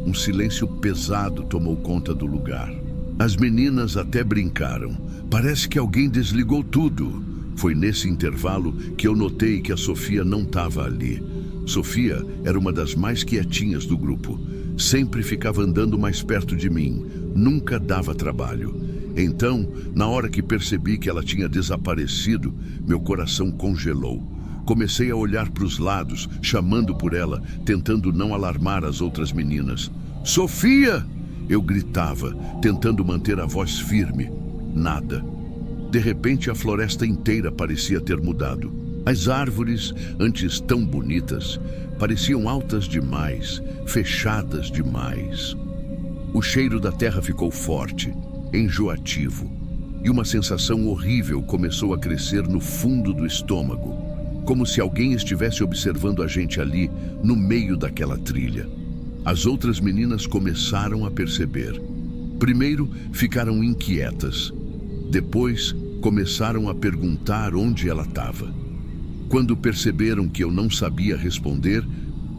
A: Um silêncio pesado tomou conta do lugar. As meninas até brincaram. Parece que alguém desligou tudo. Foi nesse intervalo que eu notei que a Sofia não estava ali. Sofia era uma das mais quietinhas do grupo. Sempre ficava andando mais perto de mim. Nunca dava trabalho. Então, na hora que percebi que ela tinha desaparecido, meu coração congelou. Comecei a olhar para os lados, chamando por ela, tentando não alarmar as outras meninas. "Sofia!" Eu gritava, tentando manter a voz firme. Nada. De repente, a floresta inteira parecia ter mudado. As árvores, antes tão bonitas, pareciam altas demais, fechadas demais. O cheiro da terra ficou forte, enjoativo, e uma sensação horrível começou a crescer no fundo do estômago, como se alguém estivesse observando a gente ali, no meio daquela trilha. As outras meninas começaram a perceber. Primeiro, ficaram inquietas. Depois, começaram a perguntar onde ela estava. Quando perceberam que eu não sabia responder,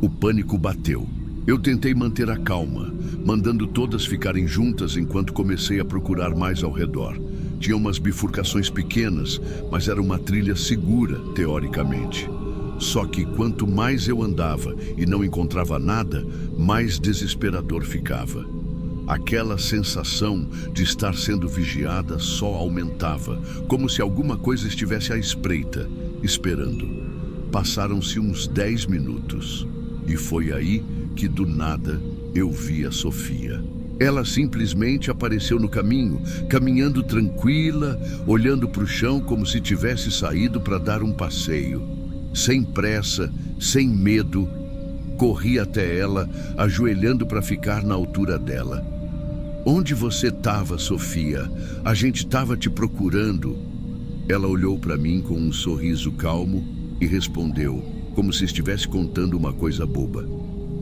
A: o pânico bateu. Eu tentei manter a calma, mandando todas ficarem juntas enquanto comecei a procurar mais ao redor. Tinha umas bifurcações pequenas, mas era uma trilha segura, teoricamente. Só que quanto mais eu andava e não encontrava nada, mais desesperador ficava. Aquela sensação de estar sendo vigiada só aumentava, como se alguma coisa estivesse à espreita, esperando. Passaram-se uns 10 minutos, e foi aí que do nada eu vi a Sofia. Ela simplesmente apareceu no caminho, caminhando tranquila, olhando para o chão como se tivesse saído para dar um passeio. Sem pressa, sem medo, corri até ela, ajoelhando para ficar na altura dela. "Onde você estava, Sofia? A gente estava te procurando." Ela olhou para mim com um sorriso calmo e respondeu, como se estivesse contando uma coisa boba.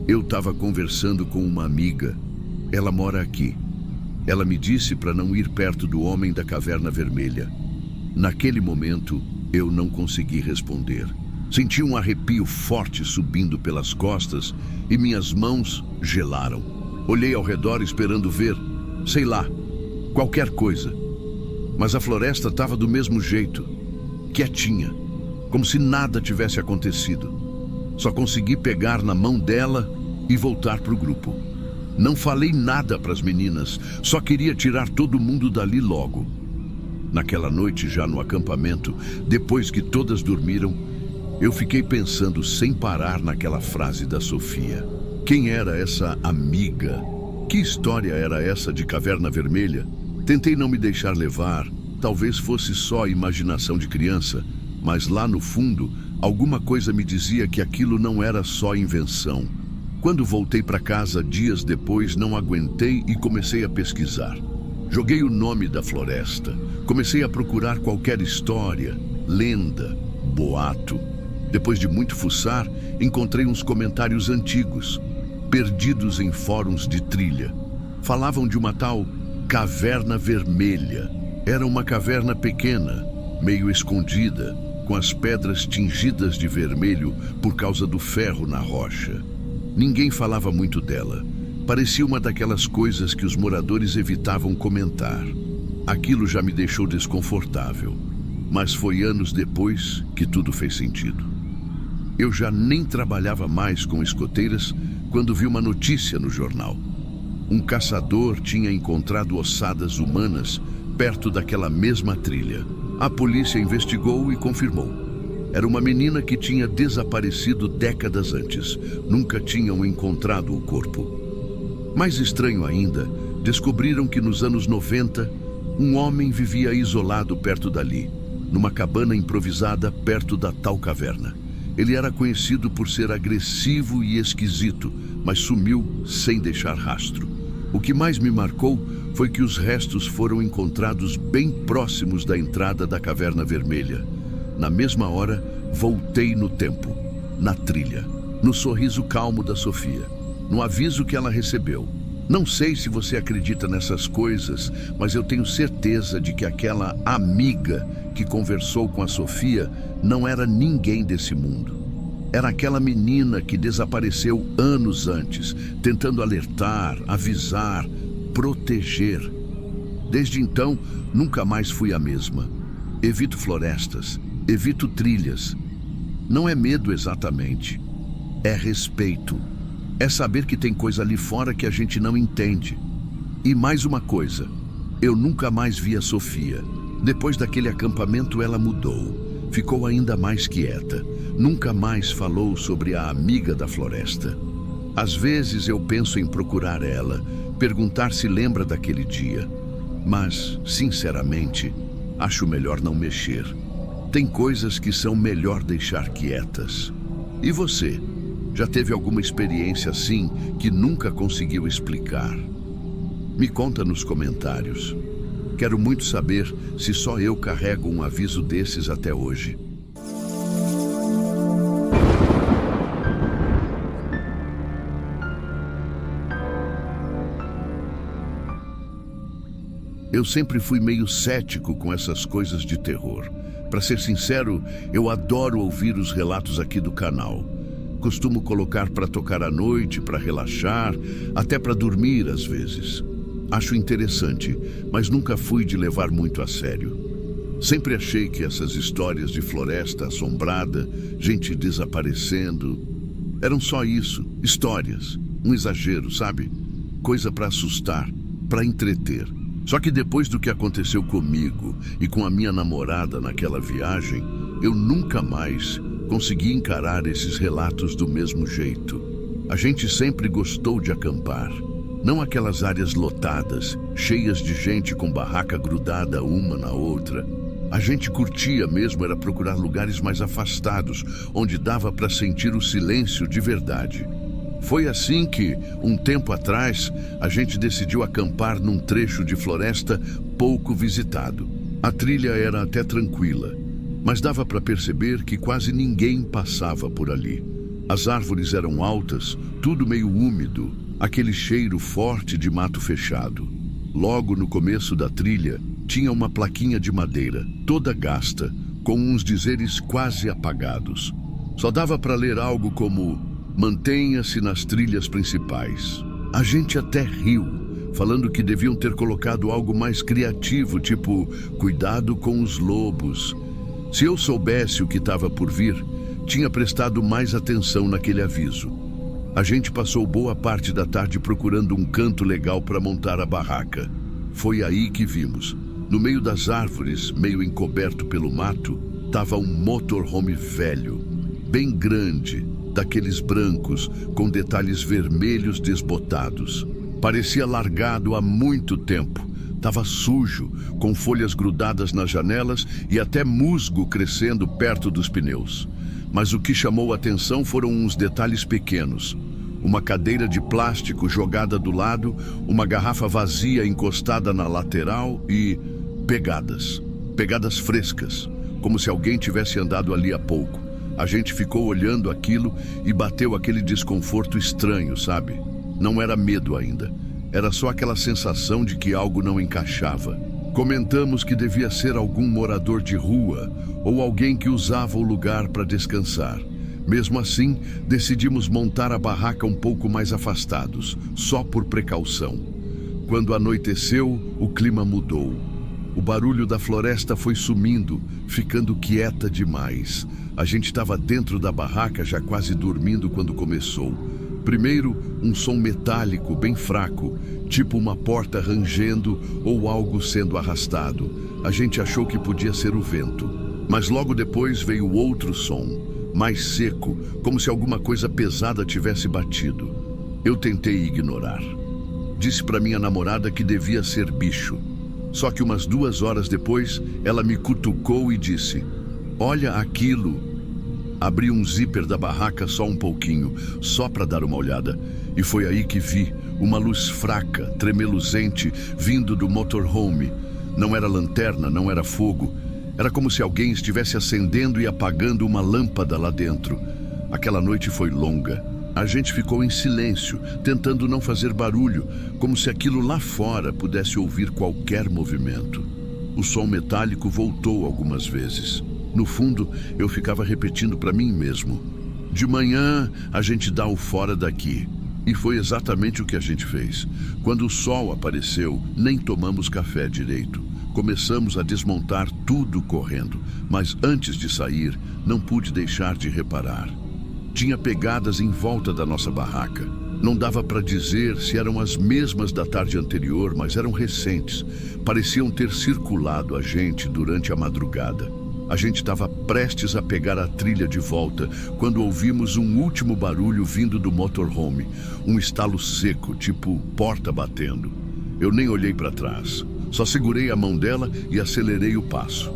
A: "Eu estava conversando com uma amiga. Ela mora aqui. Ela me disse para não ir perto do homem da caverna vermelha." Naquele momento, eu não consegui responder. Senti um arrepio forte subindo pelas costas e minhas mãos gelaram. Olhei ao redor esperando ver, sei lá, qualquer coisa. Mas a floresta estava do mesmo jeito, quietinha, como se nada tivesse acontecido. Só consegui pegar na mão dela e voltar para o grupo. Não falei nada para as meninas, só queria tirar todo mundo dali logo. Naquela noite, já no acampamento, depois que todas dormiram, eu fiquei pensando sem parar naquela frase da Sofia. Quem era essa amiga? Que história era essa de Caverna Vermelha? Tentei não me deixar levar, talvez fosse só imaginação de criança, mas lá no fundo, alguma coisa me dizia que aquilo não era só invenção. Quando voltei para casa dias depois, não aguentei e comecei a pesquisar. Joguei o nome da floresta, comecei a procurar qualquer história, lenda, boato. Depois de muito fuçar, encontrei uns comentários antigos, perdidos em fóruns de trilha. Falavam de uma tal Caverna Vermelha. Era uma caverna pequena, meio escondida, com as pedras tingidas de vermelho por causa do ferro na rocha. Ninguém falava muito dela. Parecia uma daquelas coisas que os moradores evitavam comentar. Aquilo já me deixou desconfortável, mas foi anos depois que tudo fez sentido. Eu já nem trabalhava mais com escoteiras quando vi uma notícia no jornal. Um caçador tinha encontrado ossadas humanas perto daquela mesma trilha. A polícia investigou e confirmou. Era uma menina que tinha desaparecido décadas antes. Nunca tinham encontrado o corpo. Mais estranho ainda, descobriram que nos anos 90, um homem vivia isolado perto dali, numa cabana improvisada perto da tal caverna. Ele era conhecido por ser agressivo e esquisito, mas sumiu sem deixar rastro. O que mais me marcou foi que os restos foram encontrados bem próximos da entrada da Caverna Vermelha. Na mesma hora, voltei no tempo, na trilha, no sorriso calmo da Sofia, no aviso que ela recebeu. Não sei se você acredita nessas coisas, mas eu tenho certeza de que aquela amiga que conversou com a Sofia não era ninguém desse mundo. Era aquela menina que desapareceu anos antes, tentando alertar, avisar, proteger. Desde então, nunca mais fui a mesma. Evito florestas, evito trilhas. Não é medo exatamente, é respeito. É saber que tem coisa ali fora que a gente não entende. E mais uma coisa, eu nunca mais vi a Sofia. Depois daquele acampamento ela mudou, ficou ainda mais quieta. Nunca mais falou sobre a amiga da floresta. Às vezes eu penso em procurar ela, perguntar se lembra daquele dia. Mas, sinceramente, acho melhor não mexer. Tem coisas que são melhor deixar quietas. E você? Já teve alguma experiência assim que nunca conseguiu explicar? Me conta nos comentários. Quero muito saber se só eu carrego um aviso desses até hoje. Eu sempre fui meio cético com essas coisas de terror. Para ser sincero, eu adoro ouvir os relatos aqui do canal. Costumo colocar para tocar à noite, para relaxar, até para dormir às vezes. Acho interessante, mas nunca fui de levar muito a sério. Sempre achei que essas histórias de floresta assombrada, gente desaparecendo, eram só isso, histórias, um exagero, sabe? Coisa para assustar, para entreter. Só que depois do que aconteceu comigo e com a minha namorada naquela viagem, eu nunca mais consegui encarar esses relatos do mesmo jeito. A gente sempre gostou de acampar. Não aquelas áreas lotadas, cheias de gente com barraca grudada uma na outra. A gente curtia mesmo era procurar lugares mais afastados, onde dava para sentir o silêncio de verdade. Foi assim que, um tempo atrás, a gente decidiu acampar num trecho de floresta pouco visitado. A trilha era até tranquila, mas dava para perceber que quase ninguém passava por ali. As árvores eram altas, tudo meio úmido, aquele cheiro forte de mato fechado. Logo no começo da trilha, tinha uma plaquinha de madeira, toda gasta, com uns dizeres quase apagados. Só dava para ler algo como: mantenha-se nas trilhas principais. A gente até riu, falando que deviam ter colocado algo mais criativo, tipo, cuidado com os lobos. Se eu soubesse o que estava por vir, tinha prestado mais atenção naquele aviso. A gente passou boa parte da tarde procurando um canto legal para montar a barraca. Foi aí que vimos. No meio das árvores, meio encoberto pelo mato, estava um motorhome velho, bem grande, daqueles brancos, com detalhes vermelhos desbotados. Parecia largado há muito tempo. Estava sujo, com folhas grudadas nas janelas e até musgo crescendo perto dos pneus. Mas o que chamou a atenção foram uns detalhes pequenos. Uma cadeira de plástico jogada do lado, uma garrafa vazia encostada na lateral e pegadas. Pegadas frescas, como se alguém tivesse andado ali há pouco. A gente ficou olhando aquilo e bateu aquele desconforto estranho, sabe? Não era medo ainda. Era só aquela sensação de que algo não encaixava. Comentamos que devia ser algum morador de rua ou alguém que usava o lugar para descansar. Mesmo assim, decidimos montar a barraca um pouco mais afastados, só por precaução. Quando anoiteceu, o clima mudou. O barulho da floresta foi sumindo, ficando quieta demais. A gente estava dentro da barraca, já quase dormindo quando começou. Primeiro, um som metálico bem fraco, tipo uma porta rangendo ou algo sendo arrastado. A gente achou que podia ser o vento. Mas logo depois veio outro som, mais seco, como se alguma coisa pesada tivesse batido. Eu tentei ignorar. Disse para minha namorada que devia ser bicho. Só que umas 2 horas depois, ela me cutucou e disse: "Olha aquilo." Abri um zíper da barraca só um pouquinho, só para dar uma olhada. E foi aí que vi uma luz fraca, tremeluzente, vindo do motorhome. Não era lanterna, não era fogo. Era como se alguém estivesse acendendo e apagando uma lâmpada lá dentro. Aquela noite foi longa. A gente ficou em silêncio, tentando não fazer barulho, como se aquilo lá fora pudesse ouvir qualquer movimento. O som metálico voltou algumas vezes. No fundo, eu ficava repetindo para mim mesmo: de manhã a gente dá o fora daqui. E foi exatamente o que a gente fez. Quando o sol apareceu, nem tomamos café direito. Começamos a desmontar tudo correndo, mas antes de sair, não pude deixar de reparar. Tinha pegadas em volta da nossa barraca. Não dava para dizer se eram as mesmas da tarde anterior, mas eram recentes. Pareciam ter circulado a gente durante a madrugada. A gente estava prestes a pegar a trilha de volta quando ouvimos um último barulho vindo do motorhome. Um estalo seco, tipo porta batendo. Eu nem olhei para trás. Só segurei a mão dela e acelerei o passo.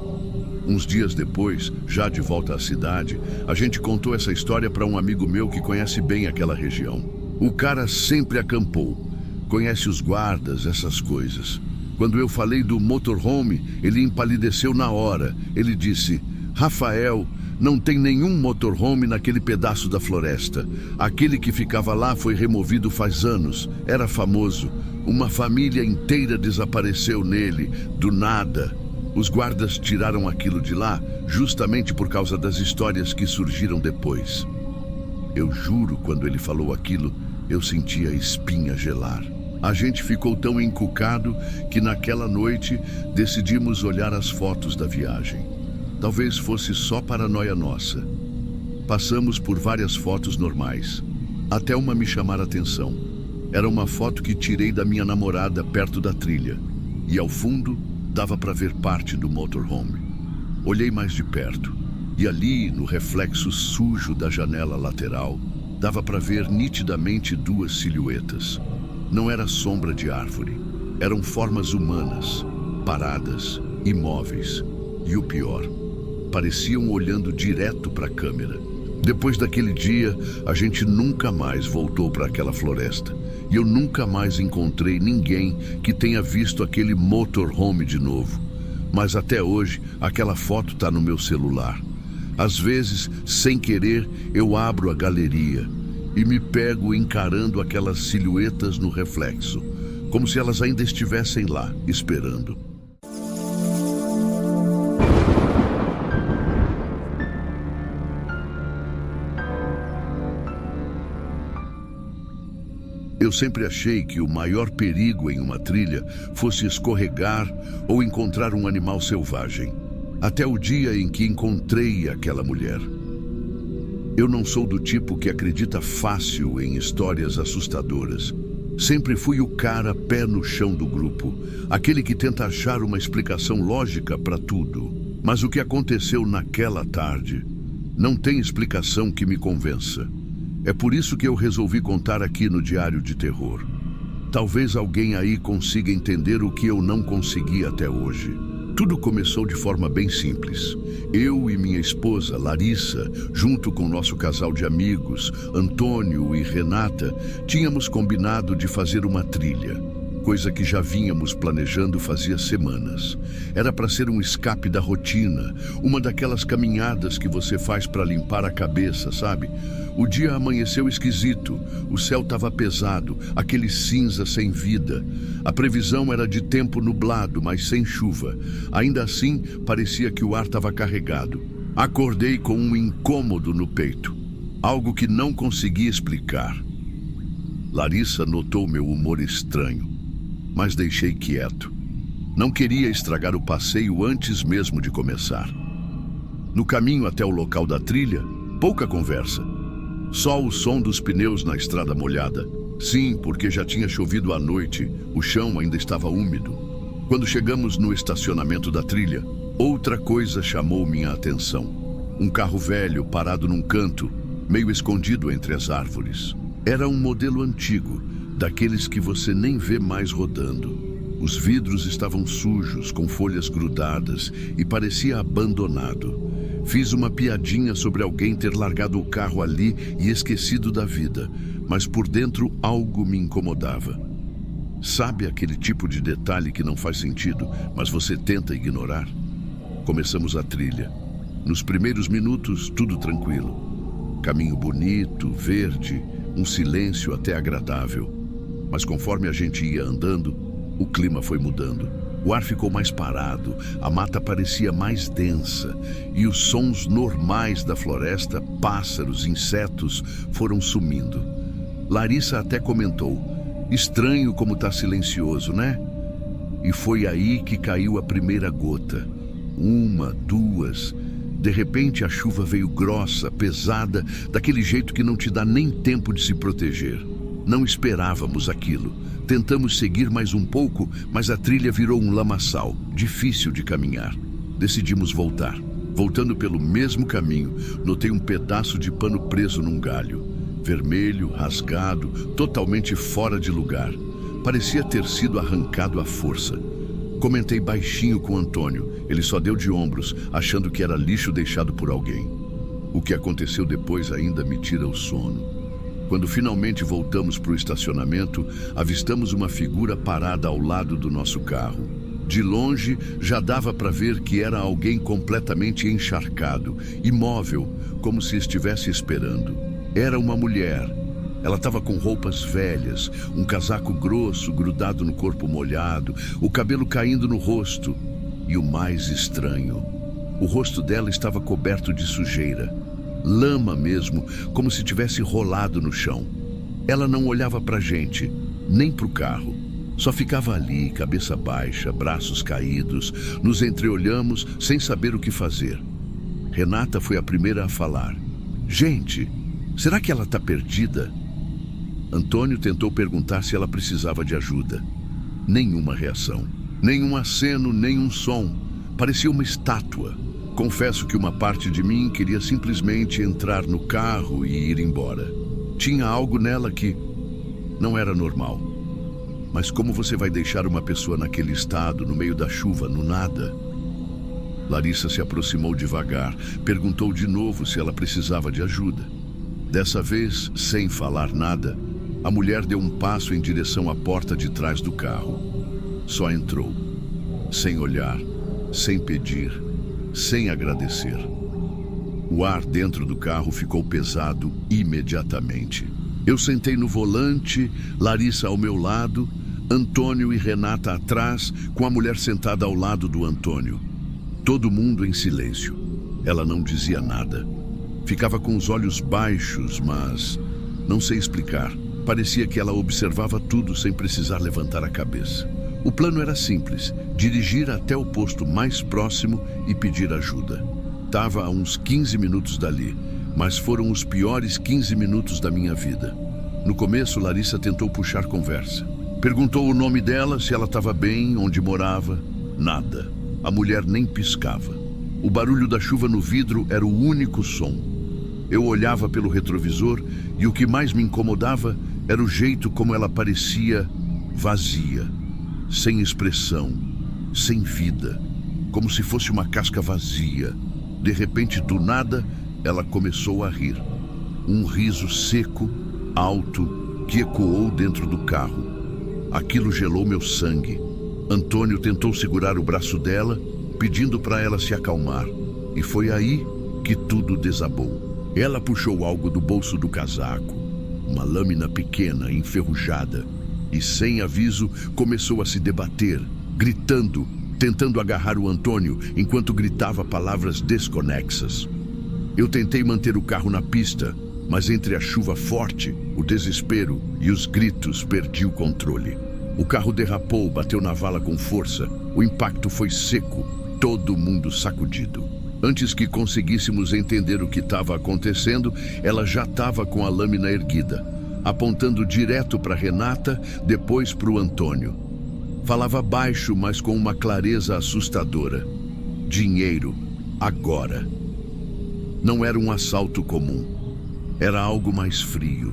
A: Uns dias depois, já de volta à cidade, a gente contou essa história para um amigo meu que conhece bem aquela região. O cara sempre acampou, conhece os guardas, essas coisas. Quando eu falei do motorhome, ele empalideceu na hora. Ele disse: Rafael, não tem nenhum motorhome naquele pedaço da floresta. Aquele que ficava lá foi removido faz anos. Era famoso. Uma família inteira desapareceu nele, do nada. Os guardas tiraram aquilo de lá justamente por causa das histórias que surgiram depois. Eu juro, quando ele falou aquilo, eu senti a espinha gelar. A gente ficou tão encucado que naquela noite decidimos olhar as fotos da viagem. Talvez fosse só paranoia nossa. Passamos por várias fotos normais, até uma me chamar a atenção. Era uma foto que tirei da minha namorada perto da trilha, e ao fundo dava para ver parte do motorhome. Olhei mais de perto, e ali, no reflexo sujo da janela lateral, dava para ver nitidamente duas silhuetas. Não era sombra de árvore, eram formas humanas, paradas, imóveis. E o pior, pareciam olhando direto para a câmera. Depois daquele dia, a gente nunca mais voltou para aquela floresta. E eu nunca mais encontrei ninguém que tenha visto aquele motorhome de novo. Mas até hoje, aquela foto está no meu celular. Às vezes, sem querer, eu abro a galeria e me pego encarando aquelas silhuetas no reflexo, como se elas ainda estivessem lá, esperando. Eu sempre achei que o maior perigo em uma trilha fosse escorregar ou encontrar um animal selvagem. Até o dia em que encontrei aquela mulher. Eu não sou do tipo que acredita fácil em histórias assustadoras. Sempre fui o cara pé no chão do grupo, aquele que tenta achar uma explicação lógica para tudo. Mas o que aconteceu naquela tarde não tem explicação que me convença. É por isso que eu resolvi contar aqui no Diário de Terror. Talvez alguém aí consiga entender o que eu não consegui até hoje. Tudo começou de forma bem simples. Eu e minha esposa, Larissa, junto com nosso casal de amigos, Antônio e Renata, tínhamos combinado de fazer uma trilha, coisa que já vínhamos planejando fazia semanas. Era para ser um escape da rotina, uma daquelas caminhadas que você faz para limpar a cabeça, sabe? O dia amanheceu esquisito, o céu estava pesado, aquele cinza sem vida. A previsão era de tempo nublado, mas sem chuva. Ainda assim, parecia que o ar estava carregado. Acordei com um incômodo no peito, algo que não consegui explicar. Larissa notou meu humor estranho, mas deixei quieto. Não queria estragar o passeio antes mesmo de começar. No caminho até o local da trilha, pouca conversa. Só o som dos pneus na estrada molhada. Sim, porque já tinha chovido à noite, o chão ainda estava úmido. Quando chegamos no estacionamento da trilha, outra coisa chamou minha atenção. Um carro velho parado num canto, meio escondido entre as árvores. Era um modelo antigo, daqueles que você nem vê mais rodando. Os vidros estavam sujos, com folhas grudadas, e parecia abandonado. Fiz uma piadinha sobre alguém ter largado o carro ali e esquecido da vida, mas por dentro algo me incomodava. Sabe aquele tipo de detalhe que não faz sentido, mas você tenta ignorar? Começamos a trilha. Nos primeiros minutos, tudo tranquilo. Caminho bonito, verde, um silêncio até agradável. Mas conforme a gente ia andando, o clima foi mudando. O ar ficou mais parado, a mata parecia mais densa e os sons normais da floresta, pássaros, insetos, foram sumindo. Larissa até comentou: estranho como tá silencioso, né? E foi aí que caiu a primeira gota. Uma, duas. De repente a chuva veio grossa, pesada, daquele jeito que não te dá nem tempo de se proteger. Não esperávamos aquilo. Tentamos seguir mais um pouco, mas a trilha virou um lamaçal, difícil de caminhar. Decidimos voltar. Voltando pelo mesmo caminho, notei um pedaço de pano preso num galho. Vermelho, rasgado, totalmente fora de lugar. Parecia ter sido arrancado à força. Comentei baixinho com Antônio. Ele só deu de ombros, achando que era lixo deixado por alguém. O que aconteceu depois ainda me tira o sono. Quando finalmente voltamos para o estacionamento, avistamos uma figura parada ao lado do nosso carro. De longe, já dava para ver que era alguém completamente encharcado, imóvel, como se estivesse esperando. Era uma mulher. Ela estava com roupas velhas, um casaco grosso grudado no corpo molhado, o cabelo caindo no rosto. E o mais estranho, o rosto dela estava coberto de sujeira. Lama mesmo, como se tivesse rolado no chão. Ela não olhava pra gente, nem pro carro. Só ficava ali, cabeça baixa, braços caídos. Nos entreolhamos sem saber o que fazer. Renata foi a primeira a falar. Gente, será que ela tá perdida? Antônio tentou perguntar se ela precisava de ajuda. Nenhuma reação, nenhum aceno, nenhum som. Parecia uma estátua. Confesso que uma parte de mim queria simplesmente entrar no carro e ir embora. Tinha algo nela que não era normal. Mas como você vai deixar uma pessoa naquele estado, no meio da chuva, no nada? Larissa se aproximou devagar, perguntou de novo se ela precisava de ajuda. Dessa vez, sem falar nada, a mulher deu um passo em direção à porta de trás do carro. Só entrou, sem olhar, sem pedir, sem agradecer. O ar dentro do carro ficou pesado imediatamente. Eu sentei no volante, Larissa ao meu lado, Antônio e Renata atrás, com a mulher sentada ao lado do Antônio. Todo mundo em silêncio. Ela não dizia nada. Ficava com os olhos baixos, mas não sei explicar. Parecia que ela observava tudo sem precisar levantar a cabeça. O plano era simples: dirigir até o posto mais próximo e pedir ajuda. Estava a uns 15 minutos dali, mas foram os piores 15 minutos da minha vida. No começo, Larissa tentou puxar conversa. Perguntou o nome dela, se ela estava bem, onde morava. Nada. A mulher nem piscava. O barulho da chuva no vidro era o único som. Eu olhava pelo retrovisor e o que mais me incomodava era o jeito como ela parecia vazia. Sem expressão, sem vida, como se fosse uma casca vazia. De repente, do nada, ela começou a rir. Um riso seco, alto, que ecoou dentro do carro. Aquilo gelou meu sangue. Antônio tentou segurar o braço dela, pedindo para ela se acalmar. E foi aí que tudo desabou. Ela puxou algo do bolso do casaco, uma lâmina pequena, enferrujada, e sem aviso começou a se debater, gritando, tentando agarrar o Antônio enquanto gritava palavras desconexas. Eu tentei manter o carro na pista, mas entre a chuva forte, o desespero e os gritos perdi o controle. O carro derrapou, bateu na vala com força. O impacto foi seco, todo mundo sacudido. Antes que conseguíssemos entender o que estava acontecendo, ela já estava com a lâmina erguida, apontando direto para Renata, depois para o Antônio. Falava baixo, mas com uma clareza assustadora. Dinheiro, agora. Não era um assalto comum. Era algo mais frio.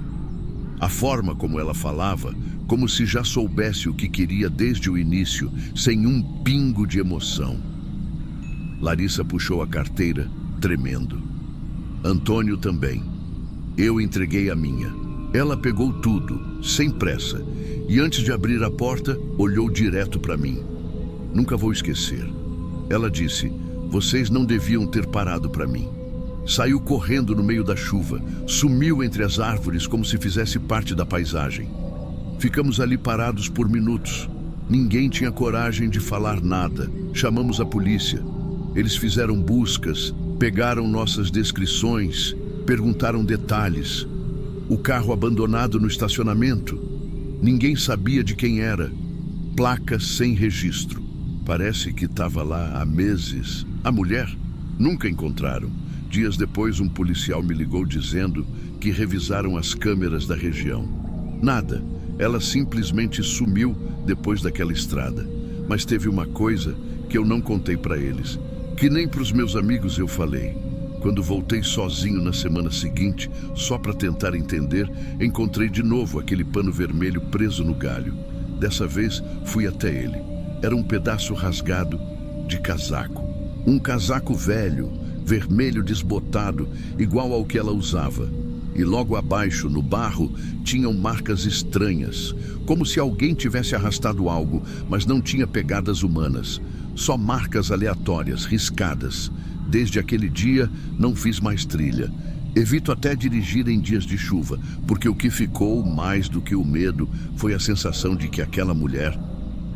A: A forma como ela falava, como se já soubesse o que queria desde o início, sem um pingo de emoção. Larissa puxou a carteira tremendo. Antônio também. Eu entreguei a minha. Ela pegou tudo, sem pressa, e antes de abrir a porta, olhou direto para mim. Nunca vou esquecer. Ela disse: "Vocês não deviam ter parado para mim." Saiu correndo no meio da chuva, sumiu entre as árvores como se fizesse parte da paisagem. Ficamos ali parados por minutos. Ninguém tinha coragem de falar nada. Chamamos a polícia. Eles fizeram buscas, pegaram nossas descrições, perguntaram detalhes. O carro abandonado no estacionamento. Ninguém sabia de quem era. Placa sem registro. Parece que estava lá há meses. A mulher? Nunca encontraram. Dias depois, um policial me ligou dizendo que revisaram as câmeras da região. Nada. Ela simplesmente sumiu depois daquela estrada. Mas teve uma coisa que eu não contei para eles, que nem para os meus amigos eu falei. Quando voltei sozinho na semana seguinte, só para tentar entender, encontrei de novo aquele pano vermelho preso no galho. Dessa vez, fui até ele. Era um pedaço rasgado de casaco. Um casaco velho, vermelho desbotado, igual ao que ela usava. E logo abaixo, no barro, tinham marcas estranhas, como se alguém tivesse arrastado algo, mas não tinha pegadas humanas. Só marcas aleatórias, riscadas. Desde aquele dia, não fiz mais trilha. Evito até dirigir em dias de chuva, porque o que ficou, mais do que o medo, foi a sensação de que aquela mulher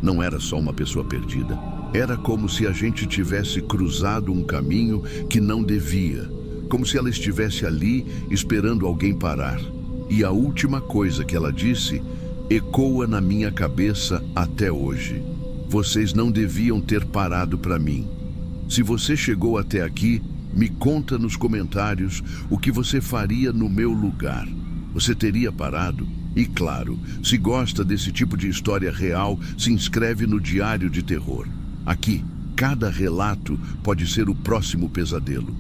A: não era só uma pessoa perdida. Era como se a gente tivesse cruzado um caminho que não devia. Como se ela estivesse ali, esperando alguém parar. E a última coisa que ela disse ecoa na minha cabeça até hoje. Vocês não deviam ter parado para mim. Se você chegou até aqui, me conta nos comentários o que você faria no meu lugar. Você teria parado? E claro, se gosta desse tipo de história real, se inscreve no Diário de Terror. Aqui, cada relato pode ser o próximo pesadelo.